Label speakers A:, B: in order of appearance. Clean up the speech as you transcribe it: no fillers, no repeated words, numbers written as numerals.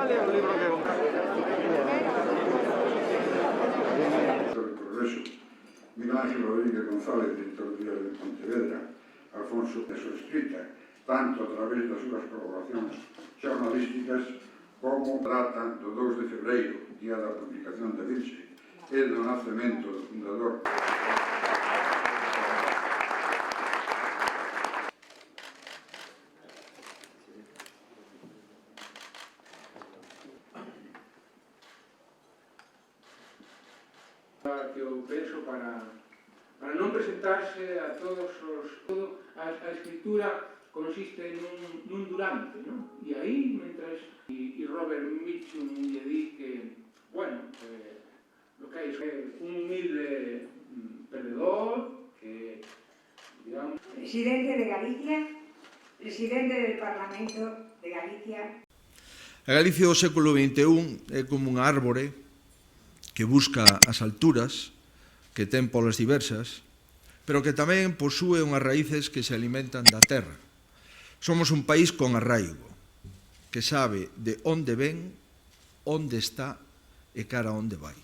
A: Cal é o libro que
B: Sobre o progreso, Miguel Ángel Rodríguez González, director do Diario de Pontevedra, Alfonso de súa escrita, tanto a través das súas colaboracións xornalísticas como trata do 2 de febreiro, día da publicación da Virxe, e do nacemento do fundador.
C: Que eu penso para non presentarse a todos os... A escritura consiste nun durante, non? E aí, mentras... E Robert Mitchum lle di que, bueno, lo que hai é un humilde perdedor que, digamos...
D: Presidente de Galicia, presidente del Parlamento de Galicia.
E: A Galicia do século XXI é como unha árbore que busca as alturas, que ten polas diversas, pero que tamén posúe unhas raíces que se alimentan da terra. Somos un país con arraigo, que sabe de onde ven, onde está e cara a onde vai.